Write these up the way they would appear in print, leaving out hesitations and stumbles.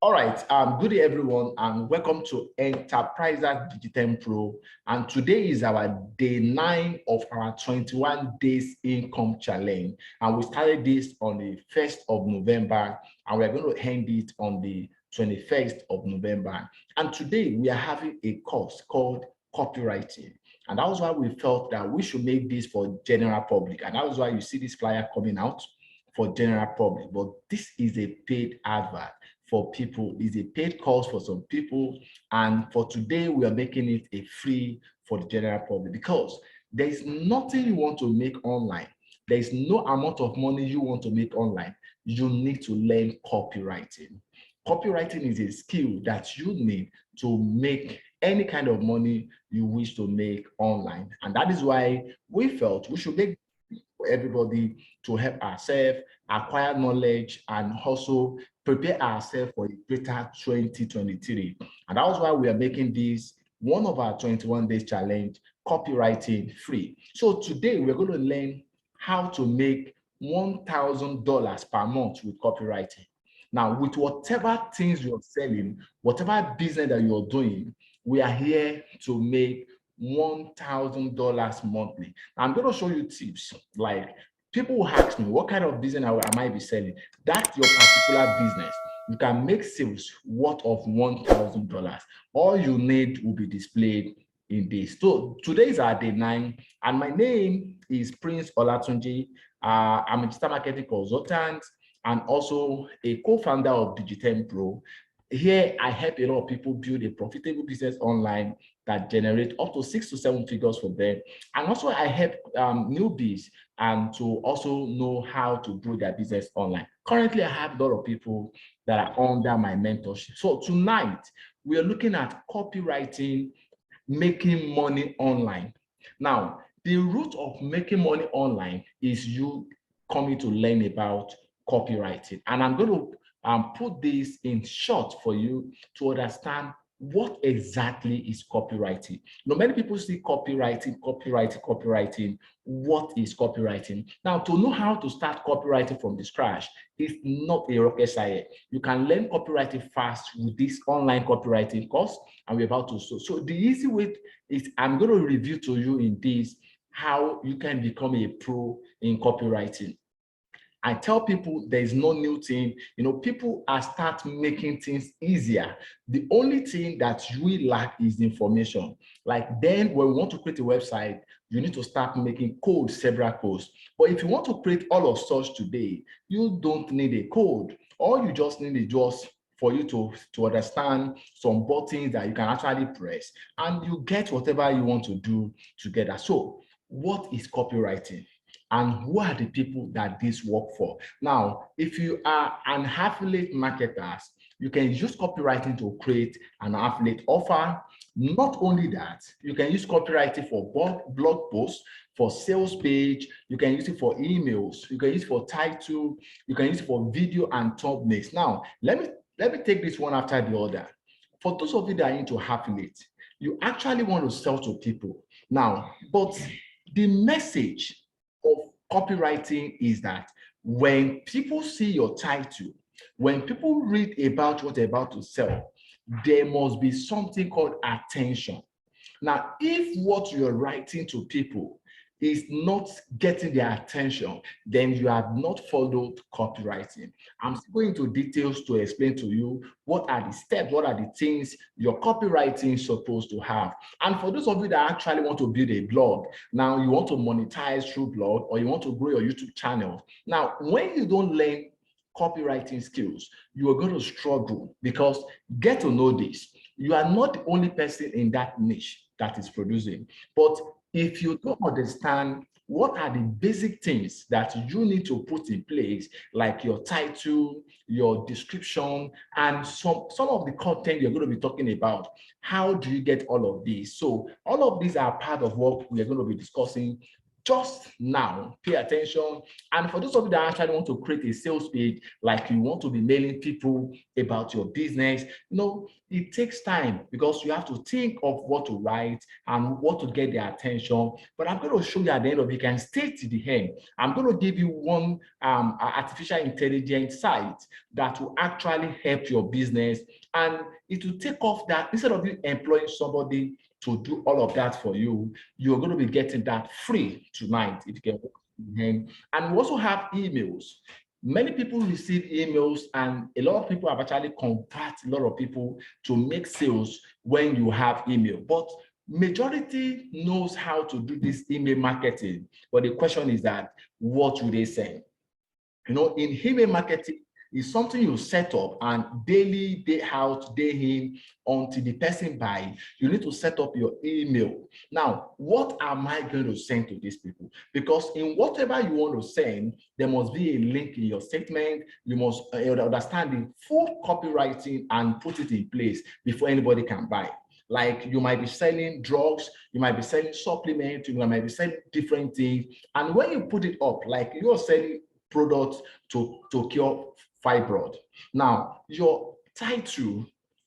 All right, good day everyone, and welcome to Enterpriser Digital Pro. And today is our day 9 of our 21 days income challenge. And we started this on the 1st of November, and we're going to end it on the 21st of November. And today we are having a course called Copywriting. And that was why we felt that we should make this for general public. And that was why you see this flyer coming out for general public. But this is a paid advert for people. It's a paid course for some people, and for today we are making it a free for the general public, because there is nothing you want to make online. There is no amount of money you want to make online. You need to learn copywriting. Copywriting is a skill that you need to make any kind of money you wish to make online, and that is why we felt we should make for everybody to help ourselves acquire knowledge and also prepare ourselves for a better 2023. And that was why we are making this one of our 21 days challenge, copywriting free. So today we're going to learn how to make $1,000 per month with copywriting. Now, with whatever things you're selling, whatever business that you're doing, we are here to make $1,000 monthly. I'm going to show you tips. Like, people will ask me, what kind of business am I be selling? That's your particular business. You can make sales worth of $1,000. All you need will be displayed in this. So today is our day 9, and my name is Prince Olatunji. I'm a digital marketing consultant and also a co-founder of Digital Pro. Here, I help a lot of people build a profitable business online that generate up to 6 to 7 figures for them. And also, I help newbies and to also know how to grow their business online. Currently, I have a lot of people that are under my mentorship. So tonight, we are looking at copywriting, making money online. Now, the root of making money online is you coming to learn about copywriting. And I'm going to put this in short for you to understand what exactly is copywriting. Now, many people see copywriting. What is copywriting? Now, to know how to start copywriting from the scratch is not a rocket science. You can learn copywriting fast with this online copywriting course, and we're about to. So the easy way is I'm going to review to you in this how you can become a pro in copywriting. I tell people there is no new thing. People are start making things easier. The only thing that we lack is information. Like, then when we want to create a website, you need to start making code, several codes. But if you want to create all of such today, you don't need a code. All you just need is just for you to understand some buttons that you can actually press, and you get whatever you want to do together. So what is copywriting? And who are the people that this work for? Now, if you are an affiliate marketer, you can use copywriting to create an affiliate offer. Not only that, you can use copywriting for blog posts, for sales page, you can use it for emails, you can use it for title, you can use it for video and thumbnails. Now, let me take this one after the other. For those of you that are into affiliate, you actually want to sell to people. Now, but the message of copywriting is that when people see your title, when people read about what you're about to sell, there must be something called attention. Now, if what you're writing to people is not getting their attention, then you have not followed copywriting. I'm still going into details to explain to you what are the steps, what are the things your copywriting is supposed to have. And for those of you that actually want to build a blog, now you want to monetize through blog, or you want to grow your YouTube channel. Now, when you don't learn copywriting skills, you are going to struggle, because get to know this. You are not the only person in that niche that is producing. But if you don't understand what are the basic things that you need to put in place, like your title, your description, and some of the content you're going to be talking about, how do you get all of these? So all of these are part of what we are going to be discussing just now. Pay attention. And for those of you that actually want to create a sales page, like you want to be mailing people about your business, it takes time because you have to think of what to write and what to get their attention. But I'm going to show you at the end of it. You can stay to the end. I'm going to give you one artificial intelligence site that will actually help your business, and it will take off that. Instead of you employing somebody to do all of that for you, you're going to be getting that free tonight if you can work with him. And we also have emails. Many people receive emails, and a lot of people have actually converted a lot of people to make sales when you have email. But majority knows how to do this email marketing. But the question is that, what will they send? In email marketing, is something you set up and daily, day out, day in, until the person buy. You need to set up your email. Now, what am I going to send to these people? Because in whatever you want to send, there must be a link in your statement. You must understand the full copywriting and put it in place before anybody can buy. Like, you might be selling drugs, you might be selling supplements, you might be selling different things. And when you put it up, like you're selling products to cure fibroid. Now, your title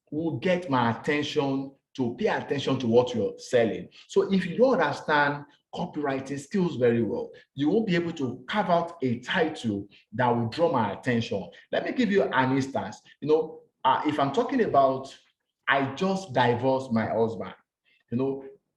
will get my attention to pay attention to what you're selling. So if you don't understand copywriting skills very well, you won't be able to carve out a title that will draw my attention. Let me give you an instance. If I'm talking about, I just divorced my husband,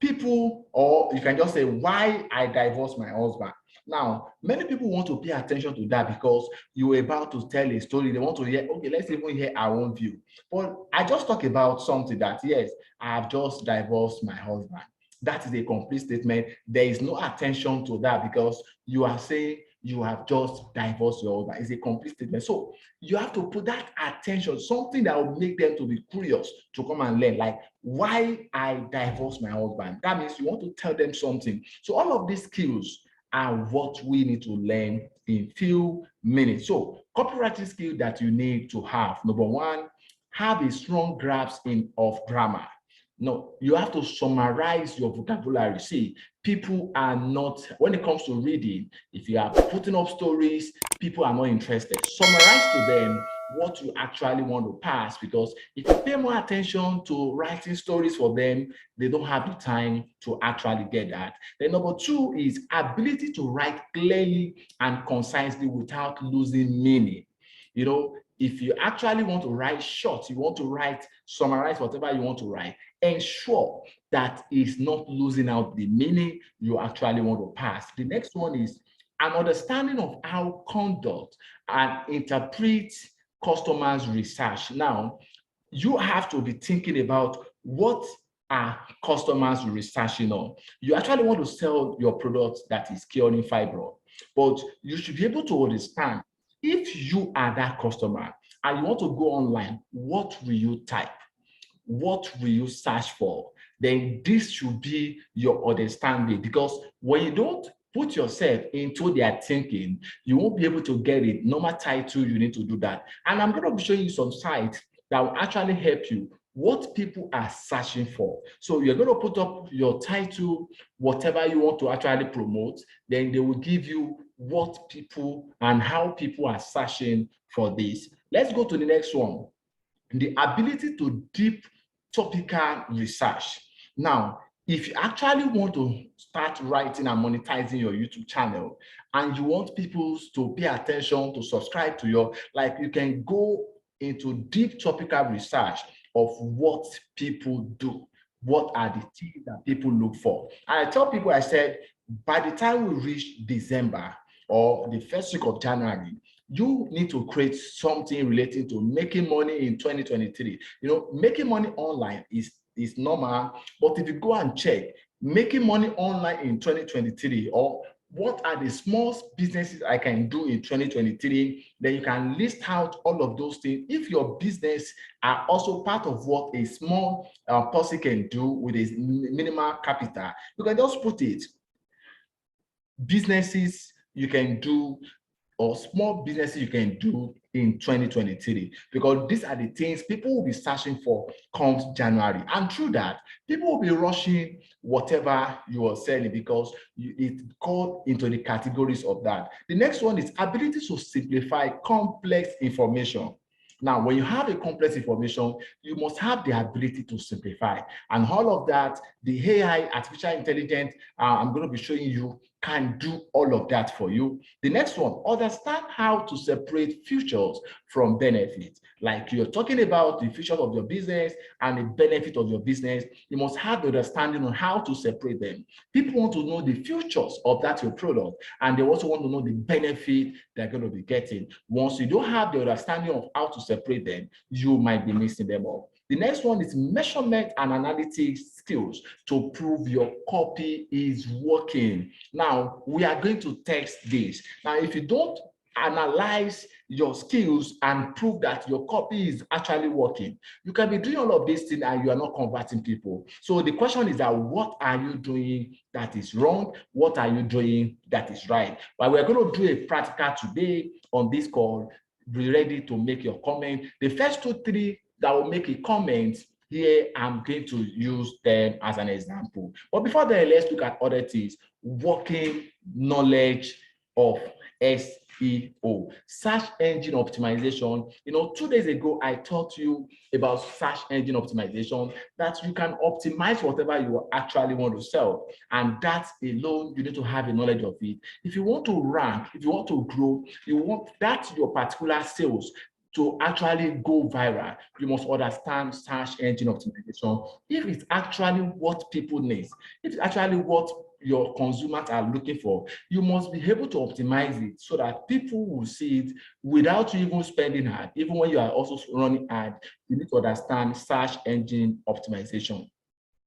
people, or you can just say, why I divorced my husband. Now, many people want to pay attention to that because you were about to tell a story. They want to hear, okay, let's even hear our own view. But I just talk about something that, yes, I have just divorced my husband. That is a complete statement. There is no attention to that because you are saying you have just divorced your husband. It's a complete statement. So you have to put that attention, something that will make them to be curious to come and learn, like why I divorced my husband. That means you want to tell them something. So all of these skills are what we need to learn in few minutes. So copywriting skill that you need to have. Number one, have a strong grasp of grammar. No, you have to summarize your vocabulary. See, people are not, when it comes to reading, if you are putting up stories, people are not interested. Summarize to them what you actually want to pass, because if you pay more attention to writing stories for them, they don't have the time to actually get that. Then number two is ability to write clearly and concisely without losing meaning. If you actually want to write short, you want to summarize whatever you want to write, ensure that it's not losing out the meaning you actually want to pass. The next one is an understanding of how conduct and interpret customers' research. Now, you have to be thinking about what are customers researching on. You actually want to sell your product that is curing fibroid, but you should be able to understand, if you are that customer and you want to go online, what will you type? What will you search for? Then this should be your understanding, because when you don't put yourself into their thinking, you won't be able to get it. Normal title, you need to do that. And I'm going to be showing you some sites that will actually help you, what people are searching for. So you're going to put up your title, whatever you want to actually promote, then they will give you what people and how people are searching for this. Let's go to the next one. The ability to deep topical research. Now, if you actually want to start writing and monetizing your YouTube channel, and you want people to pay attention, to subscribe to you can go into deep topical research of what people do. What are the things that people look for? And I tell people, I said, by the time we reach December or the first week of January, you need to create something relating to making money in 2023. Making money online is normal, but if you go and check making money online in 2023, or what are the small businesses I can do in 2023, then you can list out all of those things. If your business are also part of what a small person can do with a minimal capital, you can just put it. Businesses you can do or small businesses you can do in 2023, because these are the things people will be searching for comes January. And through that, people will be rushing whatever you are selling, because it goes into the categories of that. The next one is ability to simplify complex information. Now, when you have a complex information, you must have the ability to simplify. And all of that, the AI, artificial intelligence, I'm going to be showing you, can do all of that for you. The next one, understand how to separate features from benefits. Like you're talking about the features of your business and the benefit of your business, you must have the understanding on how to separate them. People want to know the features of that your product, and they also want to know the benefit they're going to be getting. Once you don't have the understanding of how to separate them, you might be mixing them up. The next one is measurement and analytics skills to prove your copy is working. Now, we are going to test this. Now, if you don't analyze your skills and prove that your copy is actually working, you can be doing all of these things and you are not converting people. So the question is that what are you doing that is wrong? What are you doing that is right? But we're going to do a practical today on this call. Be ready to make your comment. The first 2, 3 that will make a comment here, I'm going to use them as an example. But before that, let's look at other things. Working knowledge of SEO, search engine optimization. 2 days ago, I taught you about search engine optimization, that you can optimize whatever you actually want to sell. And that alone, you need to have a knowledge of it. If you want to rank, if you want to grow, you want that your particular sales to actually go viral, you must understand search engine optimization. If it's actually what people need, if it's actually what your consumers are looking for, you must be able to optimize it so that people will see it without you even spending ad. Even when you are also running ad, you need to understand search engine optimization.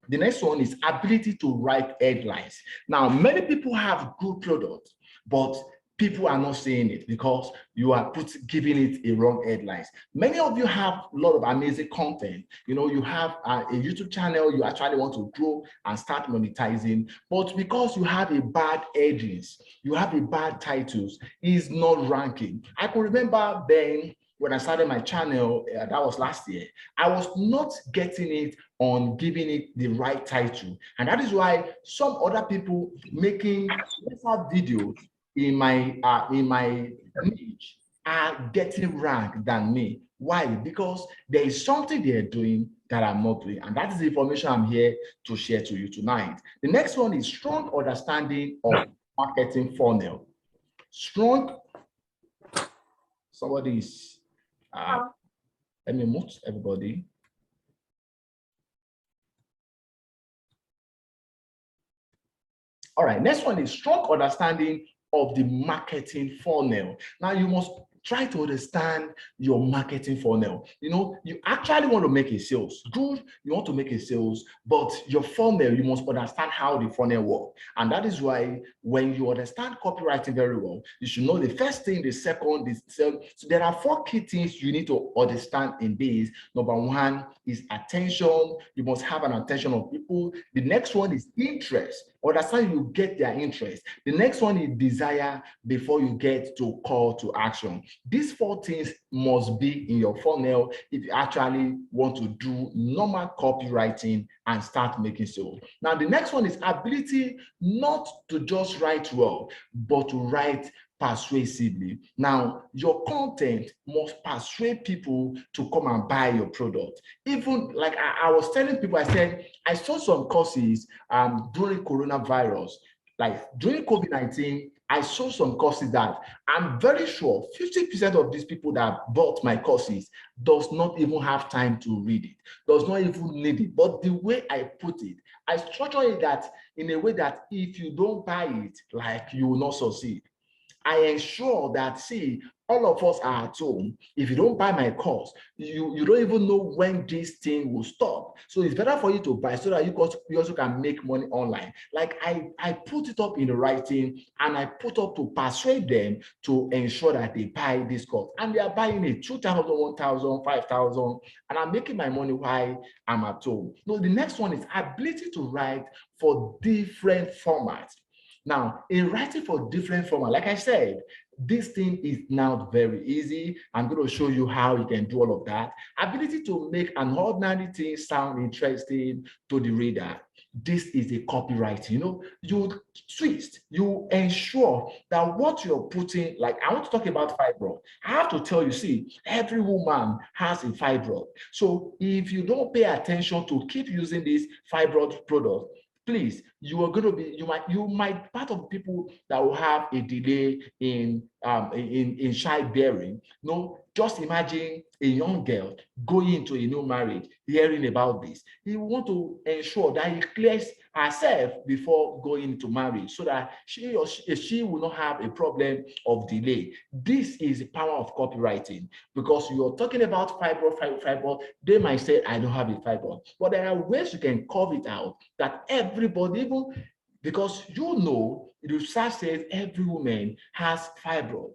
The next one is ability to write headlines. Now, many people have good products, but people are not saying it because you are giving it a wrong headlines. Many of you have a lot of amazing content. You have a YouTube channel you actually want to grow and start monetizing, but because you have a bad headings, you have a bad titles, is not ranking. I can remember then when I started my channel, that was last year, I was not getting it on giving it the right title. And that is why some other people making lesser videos in my niche are getting ranked than me. Why? Because there is something they're doing that I'm not doing. And that is the information I'm here to share to you tonight. The next one is strong understanding of marketing funnel. Somebody is, let me mute everybody. All right, next one is strong understanding of the marketing funnel. Now you must try to understand your marketing funnel. You actually want to make a sales. Good, you want to make a sales, but your funnel, you must understand how the funnel works. And that is why when you understand copywriting very well, you should know the first thing, the second, the third. So there are 4 key things you need to understand in this. Number 1 is attention. You must have an attention of people. The next one is interest. Understand you get their interest. The next one is desire before you get to call to action. These 4 things must be in your funnel if you actually want to do normal copywriting and start making sales. Now, the next one is ability not to just write well, but to write persuasively. Now, your content must persuade people to come and buy your product. Even like I was telling people, I said, I saw some courses during coronavirus, like during COVID-19, I saw some courses that I'm very sure 50% of these people that bought my courses does not even have time to read it, does not even need it. But the way I put it, I structure it that in a way that if you don't buy it, like you will not succeed. I ensure that, see, all of us are at home. If you don't buy my course, you don't even know when this thing will stop. So it's better for you to buy so that you also can make money online. Like I put it up in the writing and I put up to persuade them to ensure that they buy this course. And they are buying it 2,000, 1,000, 5,000, and I'm making my money while I'm at home. So the next one is ability to write for different formats. Now, in writing for different formats, like I said, This thing is now very easy. I'm going to show you how you can do all of that. Ability to make an ordinary thing sound interesting to the reader. This is a copywriting. You twist, you ensure that what you're putting, like I want to talk about fibroid. I have to tell you, see, every woman has a fibroid. So if you don't pay attention to keep using this fibroid product, please, you are going to be, you might part of people that will have a delay in childbearing. Just imagine a young girl going into a new marriage, hearing about this. You want to ensure that he clears herself before going into marriage, so that she will not have a problem of delay. This is the power of copywriting, because you're talking about fibroid. They might say, I don't have a fibroid, but there are ways you can carve it out that everybody, even because the research says every woman has fibroid.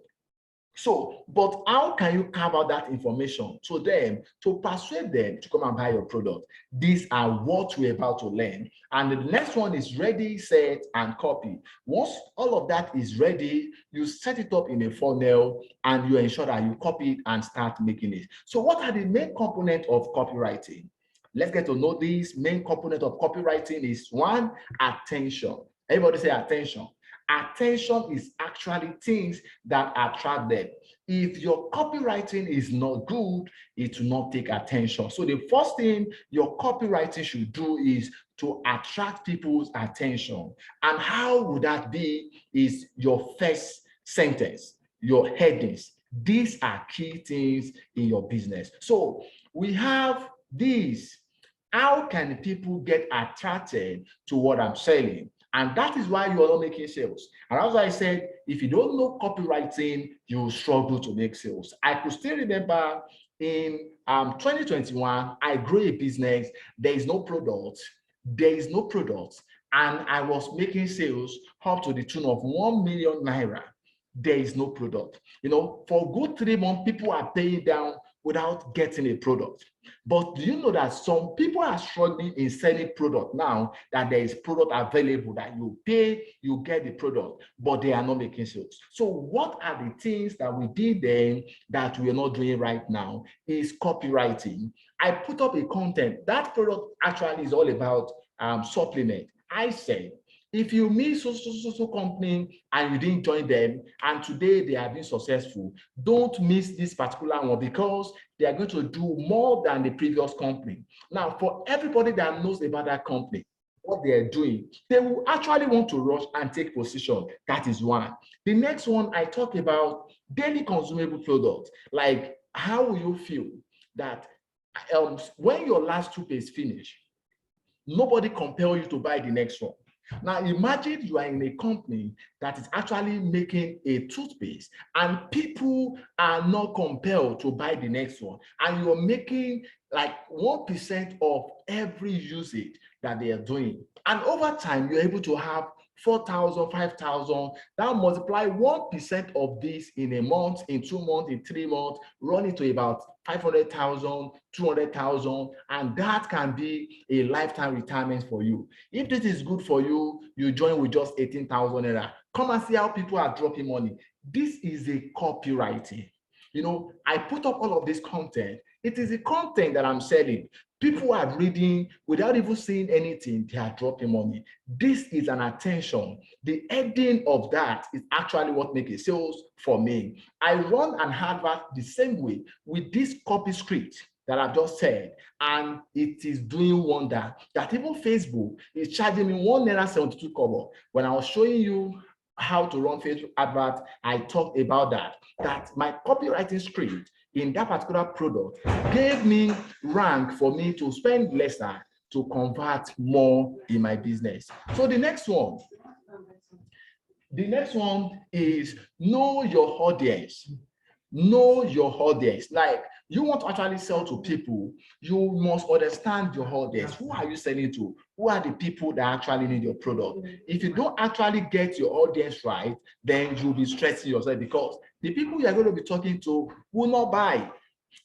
So, but how can you carve out that information to them to persuade them to come and buy your product? These are what we're about to learn. And the next one is ready, set, and copy. Once all of that is ready, you set it up in a funnel and you ensure that you copy it and start making it. So what are the main components of copywriting? Let's get to know this. Main component of copywriting is one, attention. Everybody say attention. Attention is actually things that attract them. If your copywriting is not good, it will not take attention. So the first thing your copywriting should do is to attract people's attention. And how would that be? Is your first sentence, your headings. These are key things in your business. So we have these. How can people get attracted to what I'm selling? And that is why you are not making sales. And as I said, if you don't know copywriting, you will struggle to make sales. I could still remember in 2021, I grew a business. There is no product. And I was making sales up to the tune of 1 million naira. There is no product. For a good 3 months, people are paying down without getting a product. But do you know that some people are struggling in selling product now, that there is product available that you pay, you get the product, but they are not making sales? So what are the things that we did then that we are not doing right now? Is copywriting. I put up a content. That product actually is all about supplement. I said, if you meet so company and you didn't join them, and today they have been successful, don't miss this particular one, because they are going to do more than the previous company. Now, for everybody that knows about that company, what they are doing, they will actually want to rush and take position. That is one. The next one, I talk about daily consumable products. Like, how will you feel that when your last toothpaste finish, nobody compel you to buy the next one? Now, imagine you are in a company that is actually making a toothpaste and people are not compelled to buy the next one, and you're making like 1% of every usage that they are doing. And over time, you're able to have 4,000, 5,000. Now multiply 1% of this in a month, in 2 months, in 3 months, run it to about 500,000, 200,000, and that can be a lifetime retirement for you. If this is good for you, you join with just 18,000 naira. Come and see how people are dropping money. This is a copywriting. I put up all of this content. It is the content that I'm selling. People are reading without even seeing anything. They are dropping money. This is an attention. The ending of that is actually what makes a sales for me. I run an advert the same way with this copy script that I've just said, and it is doing wonder. That even Facebook is charging me 1.72 naira. When I was showing you how to run Facebook advert, I talked about that my copywriting script in that particular product gave me rank for me to spend lesser to convert more in my business. So the next one is know your audience. Know your audience. Like, you want to actually sell to people, you must understand your audience. Who are you selling to? Who are the people that actually need your product? If you don't actually get your audience right, then you'll be stressing yourself, because the people you are going to be talking to will not buy.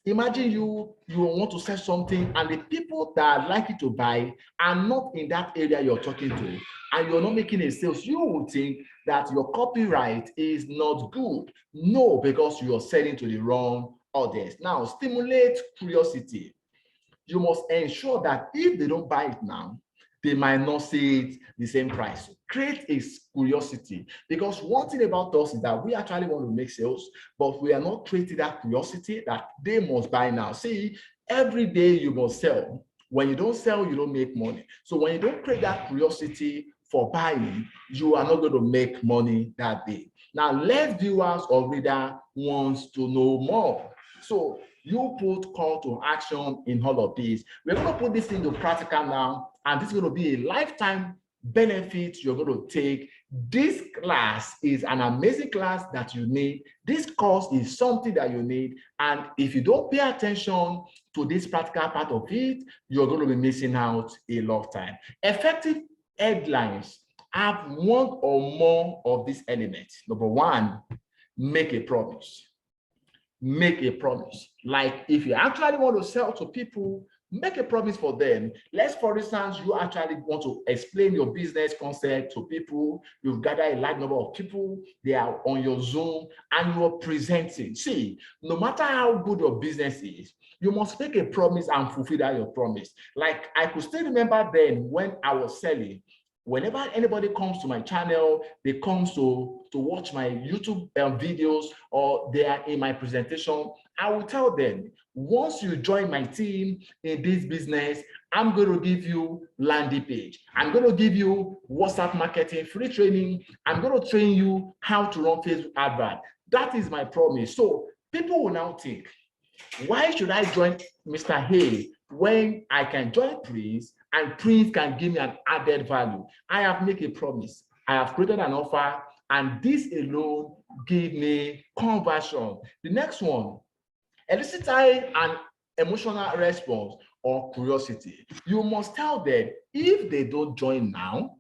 Imagine you want to sell something and the people that are likely to buy are not in that area you're talking to, and you're not making a sales. You would think that your copyright is not good. No, because you're selling to the wrong audience. Now, stimulate curiosity. You must ensure that if they don't buy it now, they might not see it the same price. Create a curiosity, because one thing about us is that we actually want to make sales, but we are not creating that curiosity that they must buy now. See, every day you must sell. When you don't sell, you don't make money. So when you don't create that curiosity for buying, you are not going to make money that day. Now, let viewers or reader wants to know more. So you put call to action in all of these. We're going to put this into practical now, and this is going to be a lifetime benefit you're going to take. This class is an amazing class that you need. This course is something that you need, and if you don't pay attention to this practical part of it, you're going to be missing out a lot of time. Effective headlines have one or more of these elements. Number one, make a promise. Make a promise. Like if you actually want to sell to people, make a promise for them. Let's, for instance, you actually want to explain your business concept to people. You've gathered a large number of people. They are on your Zoom and you are presenting. See, no matter how good your business is, you must make a promise and fulfill that your promise. Like I could still remember then when I was selling. Whenever anybody comes to my channel, they come to watch my YouTube videos, or they are in my presentation, I will tell them, once you join my team in this business, I'm going to give you landing page. I'm going to give you WhatsApp marketing, free training. I'm going to train you how to run Facebook advert. That is my promise. So people will now think, why should I join Mr. Hay when I can join Prince and Prince can give me an added value? I have made a promise. I have created an offer, and this alone give me conversion. The next one, elicit an emotional response or curiosity. You must tell them if they don't join now,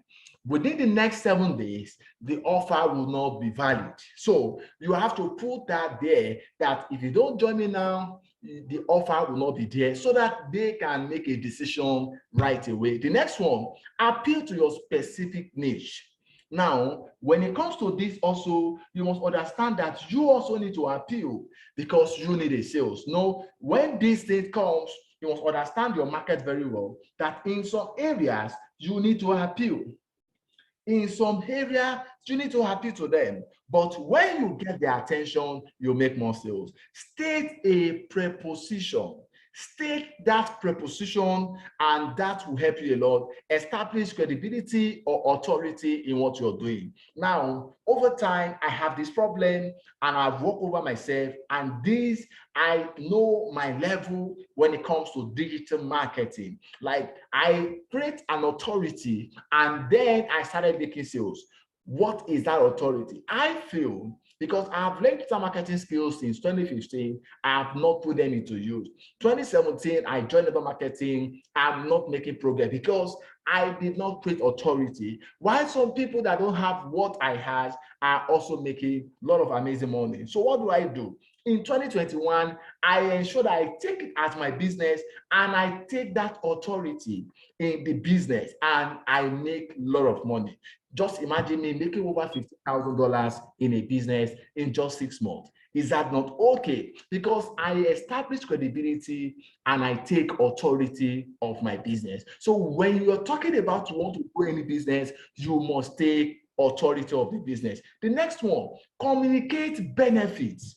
within the next 7 days, the offer will not be valid. So you have to put that there, that if you don't join me now, the offer will not be there, so that they can make a decision right away. The next one, appeal to your specific niche. Now, when it comes to this also, you must understand that you also need to appeal, because you need a sales. No, when this thing comes, you must understand your market very well, that in some areas, you need to appeal. In some area, you need to appeal to them. But when you get their attention, you make more sales. State a preposition. State that preposition, and that will help you a lot. Establish credibility or authority in what you're doing. Now, over time, I have this problem and I've worked over myself, and this, I know my level when it comes to digital marketing. Like I create an authority and then I started making sales. What is that authority? I feel, because I have learned digital marketing skills since 2015, I have not put them into use. 2017, I joined network marketing. I'm not making progress because I did not create authority. While some people that don't have what I had are also making a lot of amazing money. So what do? In 2021, I ensure that I take it as my business and I take that authority in the business and I make a lot of money. Just imagine me making over $50,000 in a business in just 6 months. Is that not okay? Because I establish credibility and I take authority of my business. So when you're talking about you want to grow any business, you must take authority of the business. The next one, communicate benefits.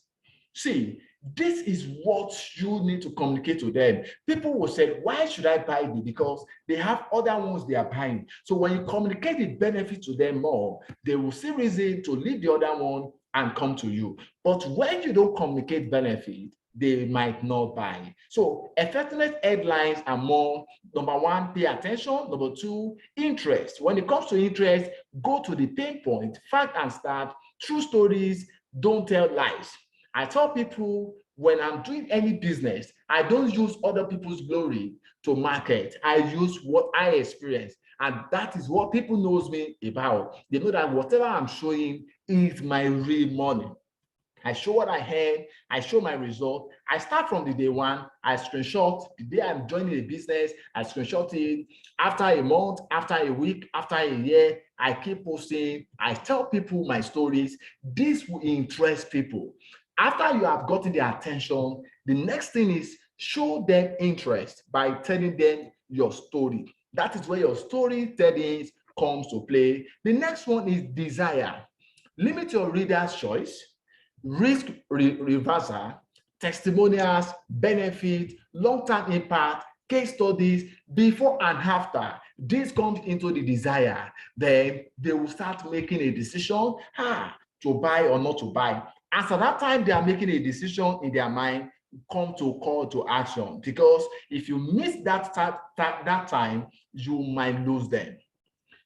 See, this is what you need to communicate to them. People will say, why should I buy this? Because they have other ones they are buying. So when you communicate the benefit to them more, they will see reason to leave the other one and come to you. But when you don't communicate benefit, they might not buy. So effectiveness headlines are more, number one, pay attention. Number two, interest. When it comes to interest, go to the pain point, fact and start, true stories, don't tell lies. I tell people when I'm doing any business, I don't use other people's glory to market. I use what I experience. And that is what people knows me about. They know that whatever I'm showing is my real money. I show what I had, I show my result. I start from the day one, I screenshot the day I'm joining a business, I screenshot it. After a month, after a week, after a year, I keep posting, I tell people my stories. This will interest people. After you have gotten their attention, the next thing is show them interest by telling them your story. That is where your storytelling comes to play. The next one is desire. Limit your reader's choice, risk reversal, testimonials, benefit, long-term impact, case studies, before and after. This comes into the desire. Then they will start making a decision to buy or not to buy. As at that time, they are making a decision in their mind, come to call to action. Because if you miss that time, you might lose them.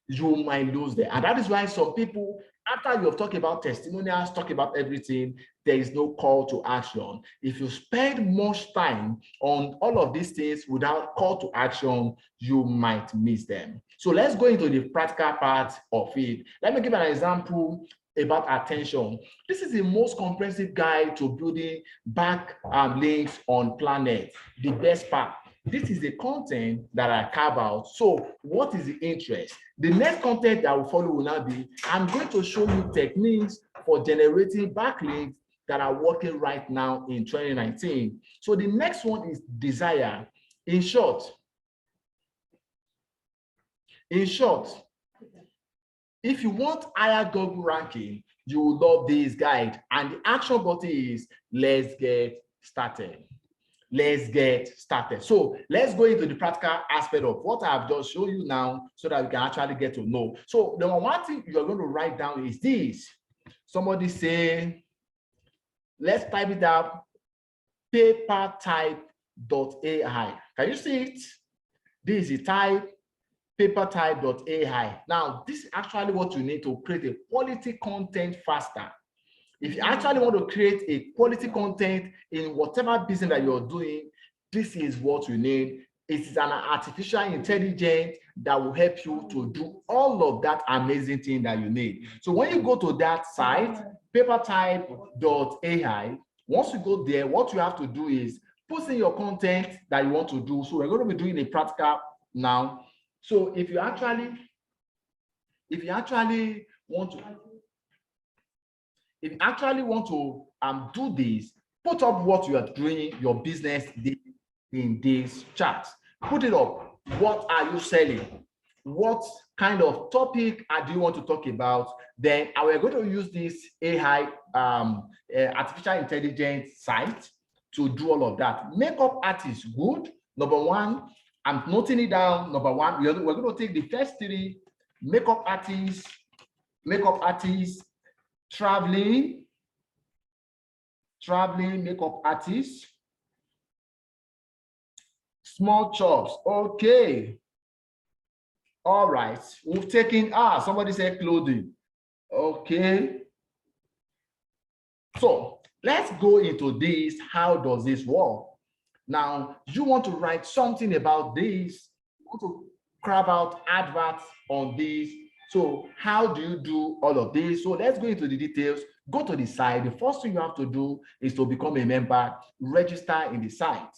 You might lose them. And that is why some people, after you have talked about testimonials, talk about everything, there is no call to action. If you spend much time on all of these things without call to action, you might miss them. So let's go into the practical part of it. Let me give an example about attention. This is the most comprehensive guide to building backlinks on planet. The best part. This is the content that I carve out. So what is the interest? The next content that will follow will now be, I'm going to show you techniques for generating backlinks that are working right now in 2019. So the next one is desire. In short, if you want higher Google ranking, you will love this guide. And the action button is let's get started. Let's get started. So let's go into the practical aspect of what I've just shown you now so that we can actually get to know. So the one thing you're going to write down is this. Somebody say, let's type it up, papertype.ai. Can you see it? This is type, papertype.ai. Now, this is actually what you need to create a quality content faster. If you actually want to create a quality content in whatever business that you're doing, this is what you need. It is an artificial intelligence that will help you to do all of that amazing thing that you need. So when you go to that site, papertype.ai, once you go there, what you have to do is put in your content that you want to do. So we're going to be doing a practical now. So if you actually want to do this, put up what you are doing, your business in this chat. Put it up. What are you selling? What kind of topic do you want to talk about? Then we're going to use this AI, artificial intelligence site to do all of that. Makeup artist, good. Number one, I'm noting it down. Number one, we're going to take the first three: makeup artists, traveling makeup artist, small chops. Okay. All right. We've taken, somebody said clothing. Okay. So let's go into this. How does this work? Now, you want to write something about this. You want to carve out adverts on this. So how do you do all of this? So let's go into the details. Go to the site. The first thing you have to do is to become a member, register in the site.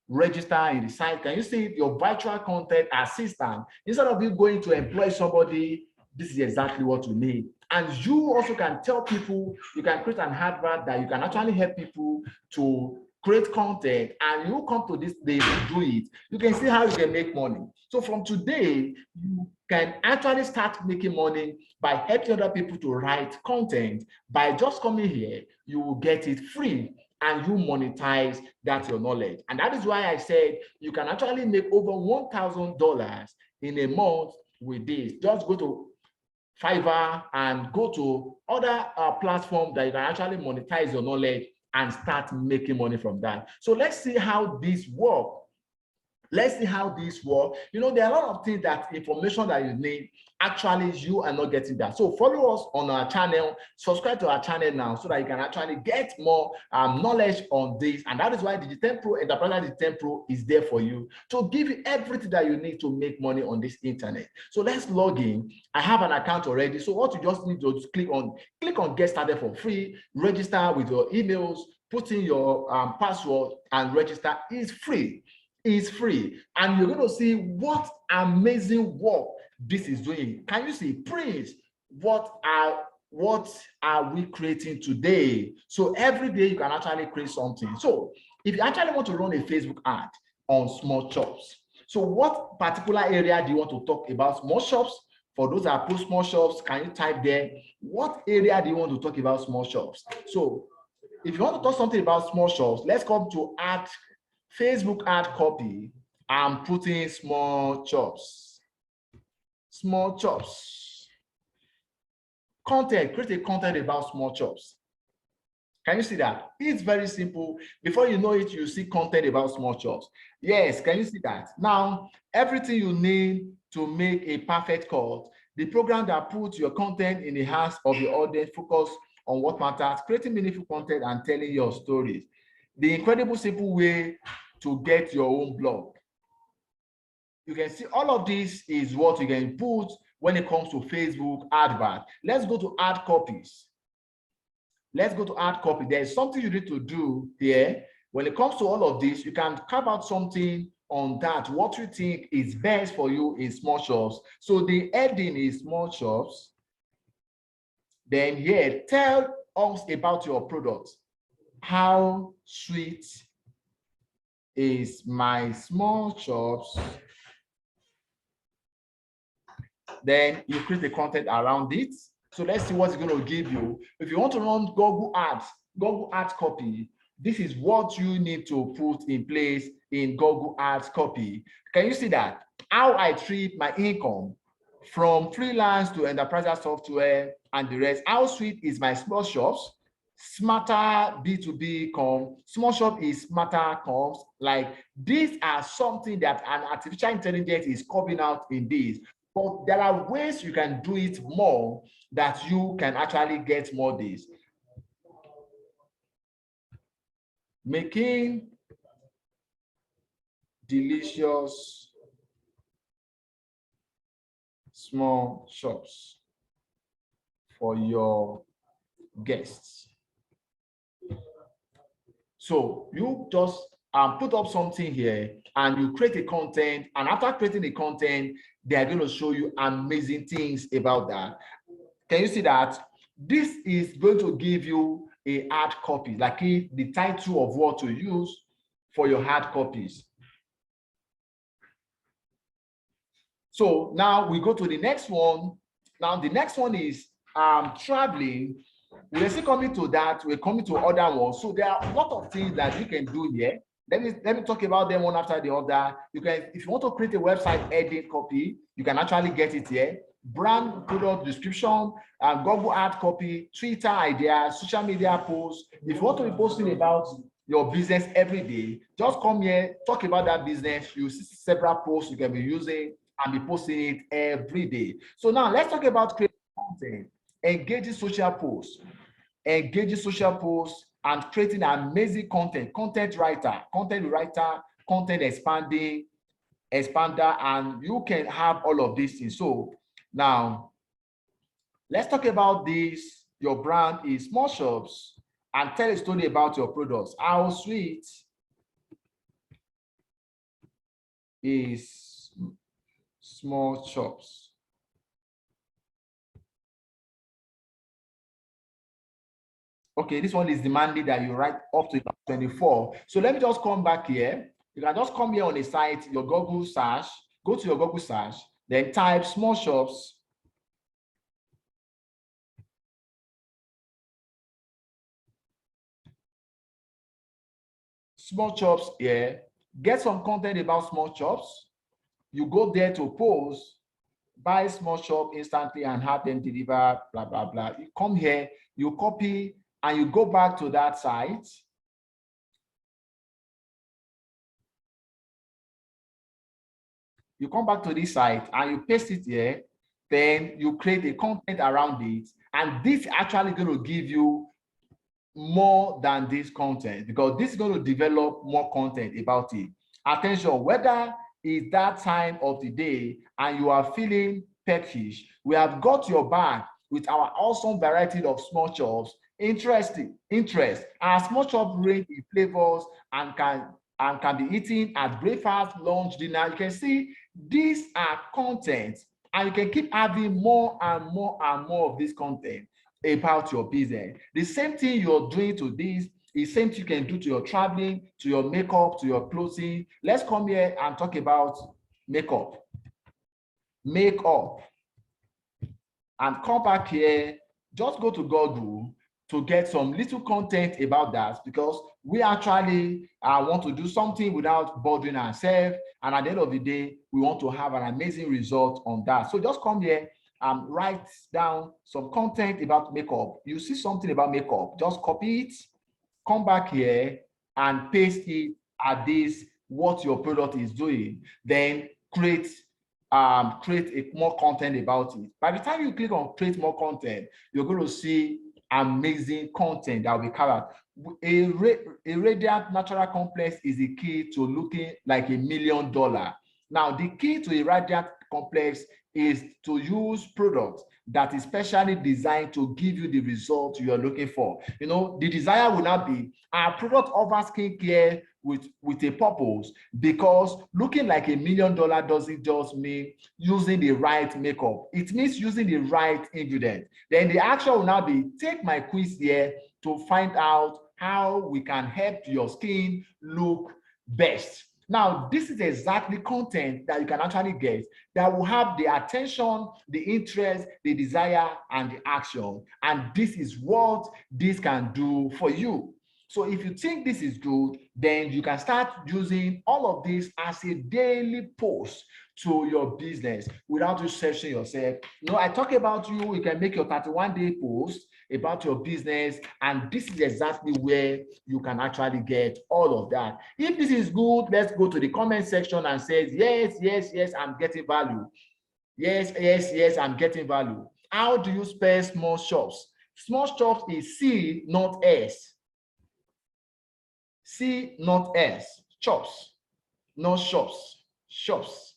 Register in the site. Can you see your virtual content assistant? Instead of you going to employ somebody, this is exactly what you need. And you also can tell people, you can create an advert that you can actually help people to create content, and you come to this day to do it. You can see how you can make money. So from today, you can actually start making money by helping other people to write content. By just coming here, you will get it free and you monetize that your knowledge. And that is why I said you can actually make over $1,000 in a month with this. Just go to Fiverr and go to other platforms that you can actually monetize your knowledge and start making money from that. So let's see how this works. Let's see how this works. You know, there are a lot of things that information that you need, actually you are not getting that. So follow us on our channel, subscribe to our channel now so that you can actually get more knowledge on this. And that is why Digitem Pro, Enterprise Digitem Pro is there for you to give you everything that you need to make money on this internet. So let's log in. I have an account already. So what you just need to click on get started for free, register with your emails, put in your password and register. Is free. Is free, and you're going to see what amazing work this is doing. Can you see? Prince, what are we creating today? So every day you can actually create something. So if you actually want to run a Facebook ad on small shops, so what particular area do you want to talk about? Small shops? For those that put small shops, can you type there what area do you want to talk about small shops? So if you want to talk something about small shops, let's come to add Facebook ad copy. I'm putting small shops. Small shops. Content, create a content about small shops. Can you see that? It's very simple. Before you know it, you see content about small shops. Yes, can you see that? Now, everything you need to make a perfect cut, the program that puts your content in the hands of your audience, focus on what matters, creating meaningful content and telling your stories. The incredible simple way to get your own blog. You can see all of this is what you can put when it comes to Facebook advert. Let's go to add copies. Let's go to add copy. There's something you need to do here. When it comes to all of this, you can carve out something on that, what you think is best for you in small shops. So the heading is small shops. Then here, tell us about your product. How sweet is my small shops? Then you create the content around it. So let's see what it's going to give you. If you want to run Google Ads copy, this is what you need to put in place in Google Ads copy. Can you see that? How I treat my income from freelance to enterprise software and the rest. How sweet is my small shops? Smarter B2B com, small shop is smarter coms. Like these are something that an artificial intelligence is coming out in this. But there are ways you can do it more that you can actually get more days. Making delicious small shops for your guests. So you just put up something here and you create a content, and after creating the content, they are going to show you amazing things about that. Can you see that? This is going to give you a hard copy, like the title of what to use for your hard copies. So now we go to the next one. Now the next one is traveling. We're still coming to that. We're coming to other ones. So there are a lot of things that you can do here. Let me talk about them one after the other. You can, if you want to create a website edit copy, you can actually get it here. Brand, product description, Google ad copy, Twitter ideas, social media posts. If you want to be posting about your business every day, just come here, talk about that business. You see several posts you can be using and be posting it every day. So now let's talk about creating content, engaging social posts, and creating amazing content, content writer, content expander, and you can have all of these things. So now let's talk about this. Your brand is small shops, and tell a story about your products. How sweet is small shops? Okay, this one is demanding that you write up to 24. So let me just come back here. You can just come here on the site, your Google search, go to your Google search, then type small shops. Small shops here. Get some content about small shops. You go there to post, buy small shop instantly and have them deliver, blah, blah, blah. You come here, you copy, and you go back to that site. You come back to this site and you paste it here. Then you create a content around it. And this actually going to give you more than this content, because this is going to develop more content about it. Attention, whether it's that time of the day and you are feeling peckish, we have got your back with our awesome variety of small chops. Interest. Our small chop range in flavors and can be eaten at breakfast, lunch, dinner. You can see these are content, and you can keep having more and more and more of this content about your business. The same thing you're doing to this is same thing you can do to your traveling, to your makeup, to your clothing. Let's come here and talk about makeup. And come back here, just go to Google to get some little content about that, because we actually want to do something without bothering ourselves, and at the end of the day we want to have an amazing result on that. So just come here and write down some content about makeup. You see something about makeup, just copy it, come back here and paste it at this what your product is doing, then create more content about it. By the time you click on create more content, you're going to see amazing content that will be covered. A radiant natural complex is the key to looking like $1 million. Now, the key to a radiant complex is to use products that is specially designed to give you the result you are looking for. You know, the desire will not be our product offers skincare with a purpose, because looking like $1 million doesn't just mean using the right makeup. It means using the right ingredient. Then the action will now be take my quiz here to find out how we can help your skin look best. Now, this is exactly content that you can actually get that will have the attention, the interest, the desire, and the action. And this is what this can do for you. So if you think this is good, then you can start using all of this as a daily post to your business without you searching yourself. You know, I talk about you can make your 31-day post about your business, and this is exactly where you can actually get all of that. If this is good, let's go to the comment section and say, yes, I'm getting value. Yes, I'm getting value. How do you spell small shops? Small shops is C, not S. C, not S. Shops, not shops. Shops.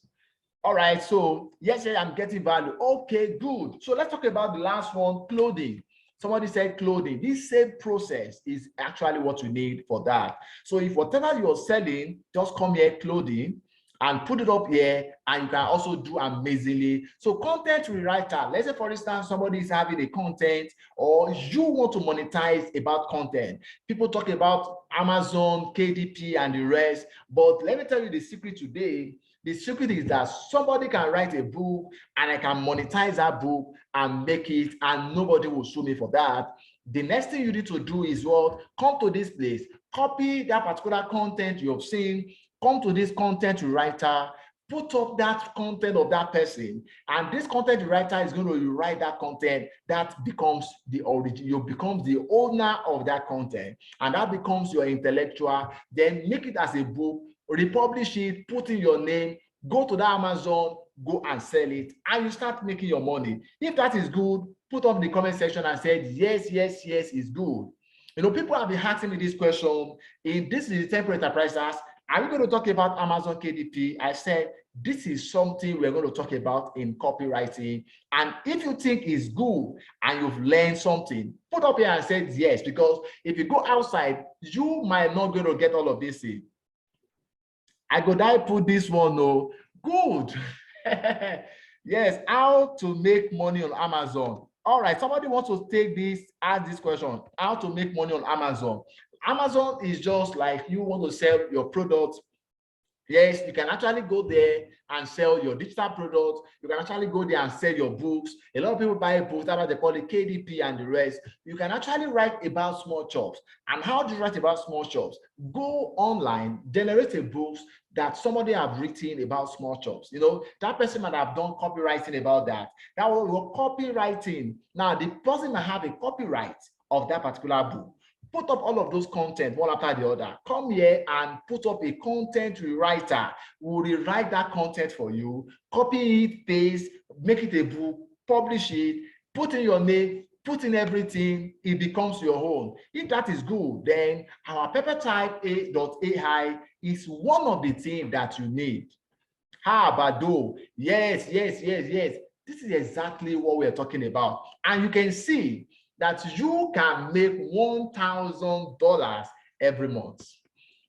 All right, so yes, I'm getting value. Okay, good. So let's talk about the last one, clothing. Somebody said clothing. This same process is actually what you need for that. So if whatever you're selling, just come here, clothing, and put it up here, and you can also do amazingly. So content rewriter, let's say for instance, somebody is having a content, or you want to monetize about content. People talk about Amazon, KDP, and the rest, but let me tell you the secret today. The secret is that somebody can write a book and I can monetize that book and make it, and nobody will sue me for that. The next thing you need to do is what? Come to this place, copy that particular content you have seen, come to this content writer, put up that content of that person, and this content writer is going to rewrite that content. That becomes the origin. You become the owner of that content, and that becomes your intellectual. Then make it as a book, republish it, put in your name, go to the Amazon, go and sell it, and you start making your money. If that is good, put up in the comment section and say, yes, it's good. You know, people have been asking me this question. In this is the Temple Enterprises, are we going to talk about Amazon KDP? I said, this is something we're going to talk about in copywriting. And if you think it's good and you've learned something, put up here and say yes, because if you go outside, you might not going to get all of this in. I put this one, no, good. Yes, how to make money on Amazon. All right, somebody wants to take this, ask this question, how to make money on Amazon. Amazon is just like you want to sell your product. Yes, you can actually go there and sell your digital products. You can actually go there and sell your books. A lot of people buy books, that's what they call it, KDP and the rest. You can actually write about small shops. And how do you write about small shops? Go online, generate a book that somebody have written about small shops. You know, that person might have done copywriting about that. That was your copywriting. Now, the person might have a copyright of that particular book. put up all of those content one after the other. Come here and put up a content rewriter who will rewrite that content for you, copy it, paste, make it a book, publish it, put in your name, put in everything, it becomes your own. If that is good, then our peppertype.ai is one of the things that you need. How about though? Yes. This is exactly what we're talking about. And you can see that you can make $1,000 every month.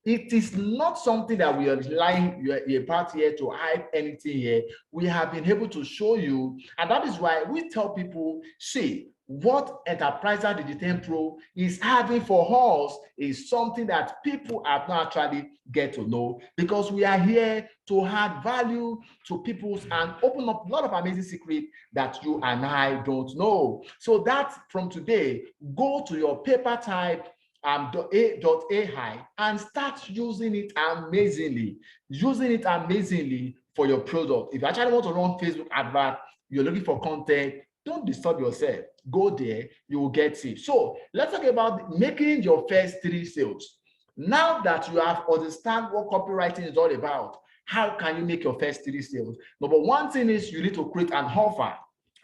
It is not something that we are lying about here to hype anything here. We have been able to show you, and that is why we tell people, see, what Enterpriser Digital Pro is having for us is something that people have not actually get to know, because we are here to add value to people's and open up a lot of amazing secrets that you and I don't know. So that from today, go to your paper type .ai and start using it amazingly. Using it amazingly for your product. If you actually want to run Facebook advert, you're looking for content, don't disturb yourself. Go there, you will get it. So let's talk about making your first 3 sales. Now that you have understand what copywriting is all about, how can you make your first 3 sales? Number one thing is you need to create an offer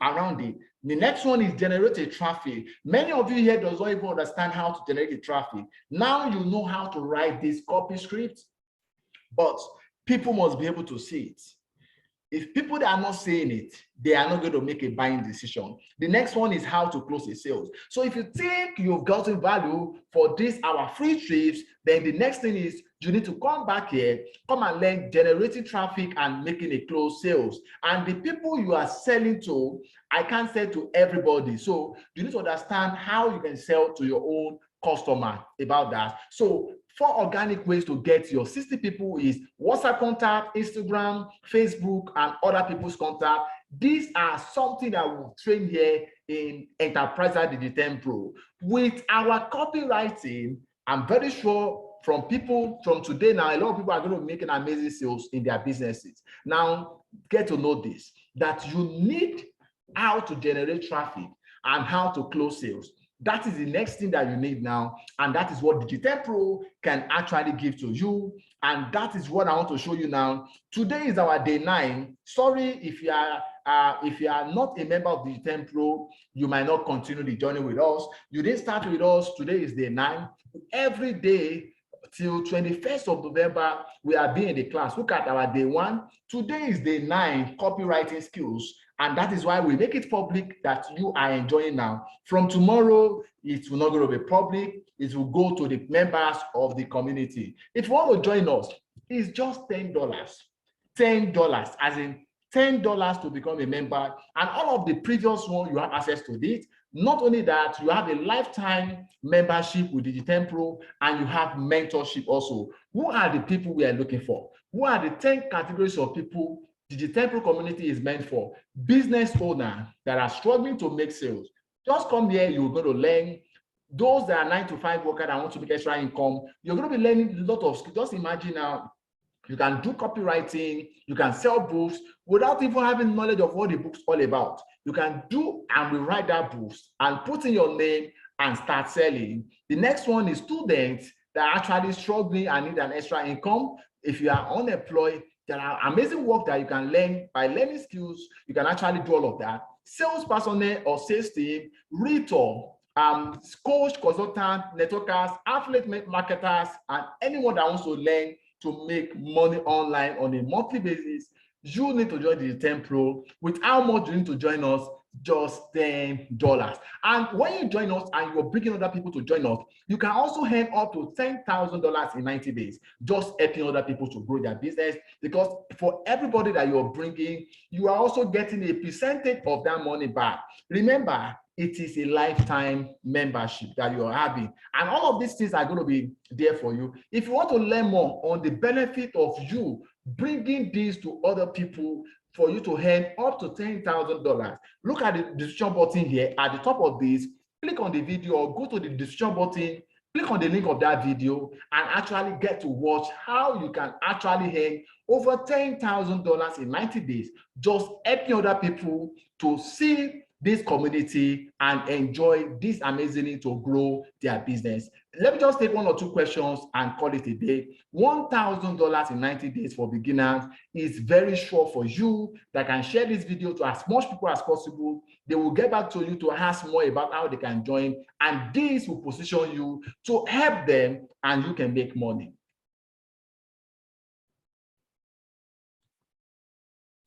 around it. The next one is generate a traffic. Many of you here does not even understand how to generate a traffic. Now you know how to write this copy script, but people must be able to see it. If people that are not saying it, they are not going to make a buying decision. The next one is how to close a sales. So if you think you've gotten value for this our free trips, then the next thing is you need to come back here, come and learn generating traffic and making a close sales. And the people you are selling to, I can't sell to everybody. So you need to understand how you can sell to your own customer about that. So 4 organic ways to get your 60 people is WhatsApp contact, Instagram, Facebook, and other people's contact. These are something that we'll train here in Enterpriser Digital Pro. With our copywriting, I'm very sure from people from today now, a lot of people are going to make an amazing sales in their businesses. Now, get to know this, that you need how to generate traffic and how to close sales. That is the next thing that you need now, and that is what Digital Pro can actually give to you, and that is what I want to show you now. Today is our day 9. Sorry if you are not a member of Digital Pro, you might not continue the journey with us. You didn't start with us. Today is day 9. Every day till 21st of November, we are being in the class. Look at our day 1. Today is day 9, copywriting skills. And that is why we make it public that you are enjoying now. From tomorrow, it will not go to be public. It will go to the members of the community. If you want to join us, it's just $10. $10, as in $10 to become a member. And all of the previous one, you have access to it. Not only that, you have a lifetime membership with Digital Pro, and you have mentorship also. Who are the people we are looking for? Who are the 10 categories of people Digital Pro community is meant for? Business owners that are struggling to make sales. Just come here, you're going to learn. Those that are 9-to-5 workers that want to make extra income, you're going to be learning a lot of skills. Just imagine now, you can do copywriting, you can sell books without even having knowledge of what the book's all about. You can do and rewrite that books and put in your name and start selling. The next one is students that are actually struggling and need an extra income. If you are unemployed, there are amazing work that you can learn by learning skills. You can actually do all of that. Sales personnel or sales team, retail, coach, consultant, networkers, affiliate marketers, and anyone that wants to learn to make money online on a monthly basis, you need to join the Digital Pro. With how much you need to join us? Just $10. And when you join us and you're bringing other people to join us, you can also earn up to $10,000 in 90 days, just helping other people to grow their business. Because for everybody that you're bringing, you are also getting a percentage of that money back. Remember, it is a lifetime membership that you are having, and all of these things are going to be there for you. If you want to learn more on the benefit of you bringing these to other people for you to earn up to $10,000, look at the description button here at the top of this. Click on the video or go to the description button, click on the link of that video, and actually get to watch how you can actually earn over $10,000 in 90 days, just helping other people to see this community and enjoy this amazing to grow their business. Let me just take 1 or 2 questions and call it a day. $1,000 in 90 days for beginners is very sure for you that can share this video to as much people as possible. They will get back to you to ask more about how they can join, and this will position you to help them and you can make money.